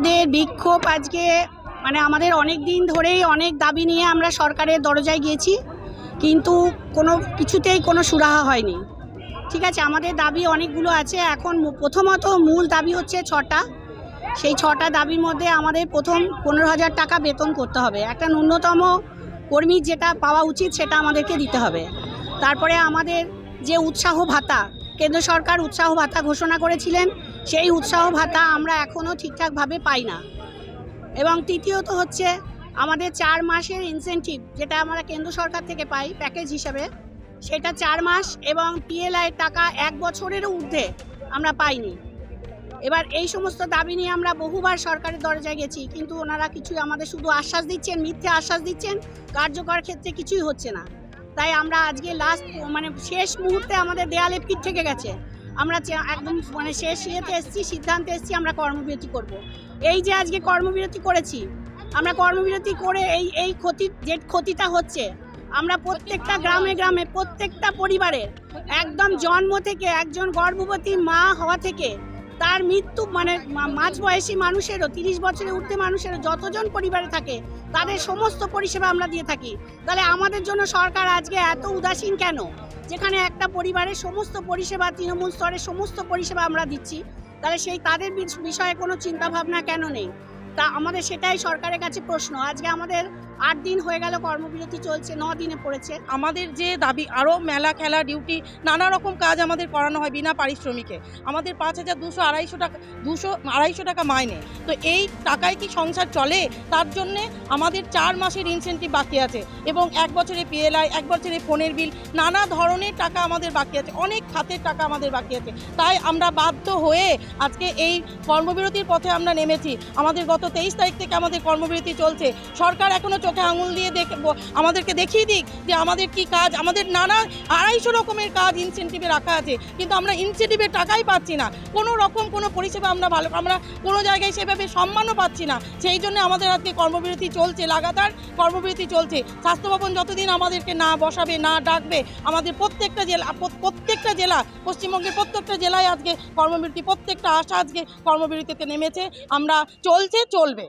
আমাদের বিক্ষোভ আজকে মানে আমাদের অনেক দিন ধরেই অনেক দাবি নিয়ে আমরা সরকারের দরজায় গিয়েছি, কিন্তু কোনো কিছুতেই কোনো সুরাহা হয়নি। ঠিক আছে, আমাদের দাবি অনেকগুলো আছে। এখন প্রথমত মূল দাবি হচ্ছে 6টা। সেই 6টা দাবির মধ্যে আমাদের প্রথম 15,000 টাকা বেতন করতে হবে। একটা ন্যূনতম কর্মীর যেটা পাওয়া উচিত সেটা আমাদেরকে দিতে হবে। তারপরে আমাদের যে উৎসাহ ভাতা, কেন্দ্র সরকার উৎসাহ ভাতা ঘোষণা করেছিলেন, সেই উৎসাহ ভাতা আমরা এখনও ঠিকঠাকভাবে পাই না। এবং তৃতীয়ত হচ্ছে আমাদের 4 মাসের ইনসেনটিভ যেটা আমরা কেন্দ্র সরকার থেকে পাই প্যাকেজ হিসাবে, সেটা 4 মাস এবং পিএলআই টাকা 1 বছরেরও ঊর্ধ্বে আমরা পাইনি। এবার এই সমস্ত দাবি নিয়ে আমরা বহুবার সরকারের দরজায় গেছি, কিন্তু ওনারা কিছুই আমাদের শুধু আশ্বাস দিচ্ছেন, মিথ্যে আশ্বাস দিচ্ছেন, কার্যকর ক্ষেত্রে কিছুই হচ্ছে না। তাই আমরা আজকে লাস্ট মানে শেষ মুহূর্তে আমাদের দেয়ালে পিঠ থেকে গেছে। আমরা একদম মানে শেষ ইয়েতে এসেছি, সিদ্ধান্তে এসেছি আমরা কর্মবিরতি করব। এই যে আজকে কর্মবিরতি করেছি, আমরা কর্মবিরতি করে এই ক্ষতিটা হচ্ছে, আমরা প্রত্যেকটা গ্রামে গ্রামে প্রত্যেকটা পরিবারের একদম জন্ম থেকে একজন গর্ভবতী মা হওয়া থেকে তার মৃত্যু মানে মাঝবয়সী মানুষেরও 30 বছরের ঊর্ধ্বে মানুষেরও যতজন পরিবারে থাকে তাদের সমস্ত পরিষেবা আমরা দিয়ে থাকি। তাহলে আমাদের জন্য সরকার আজকে এত উদাসীন কেন? যেখানে একটা পরিবারের সমস্ত পরিষেবা, তৃণমূল স্তরের সমস্ত পরিষেবা আমরা দিচ্ছি, তাহলে সেই তাদের বিষয়ে কোনো চিন্তাভাবনা কেন নেই? তা আমাদের সেটাই সরকারের কাছে প্রশ্ন। আজকে আমাদের 8 দিন হয়ে গেল কর্মবিরতি চলছে, 9 দিনে পড়েছে। আমাদের যে দাবি, আরও মেলা খেলা ডিউটি নানা রকম কাজ আমাদের করানো হয় বিনা পারিশ্রমিকে। আমাদের 5,200 250 টাকা মাইনে। তো এই টাকায় কি সংসার চলে? তার জন্যে আমাদের 4 মাসের ইনসেন্টিভ বাকি আছে এবং 1 বছরে পিএলআই, 1 বছরে ফোনের বিল, নানা ধরনের টাকা আমাদের বাকি আছে, অনেক খাতের টাকা আমাদের বাকি আছে। তাই আমরা বাধ্য হয়ে আজকে এই কর্মবিরতির পথে আমরা নেমেছি। আমাদের গত 23 তারিখ থেকে আমাদের কর্মবিরতি চলছে। সরকার এখনও চোখে আঙুল দিয়ে আমাদেরকে দেখিয়ে দিক যে আমাদের কি কাজ। আমাদের নানা 250 রকমের কাজ ইনসেন্টিভে রাখা আছে, কিন্তু আমরা ইনসেন্টিভের টাকাই পাচ্ছি না। কোনো রকম কোনো পরিষেবা আমরা কোনো জায়গায় সেভাবে সম্মানও পাচ্ছি না। সেই জন্য আমাদের আজকে কর্মবিরতি চলছে, লাগাতার কর্মবিরতি চলছে। স্বাস্থ্য ভবন যতদিন আমাদেরকে না বসাবে, না ডাকবে, আমাদের প্রত্যেকটা জেলা পশ্চিমবঙ্গের প্রত্যেকটা জেলায় আজকে কর্মবিরতি, প্রত্যেকটা আশা আজকে কর্মবিরতিতে নেমেছে। আমরা চলবে।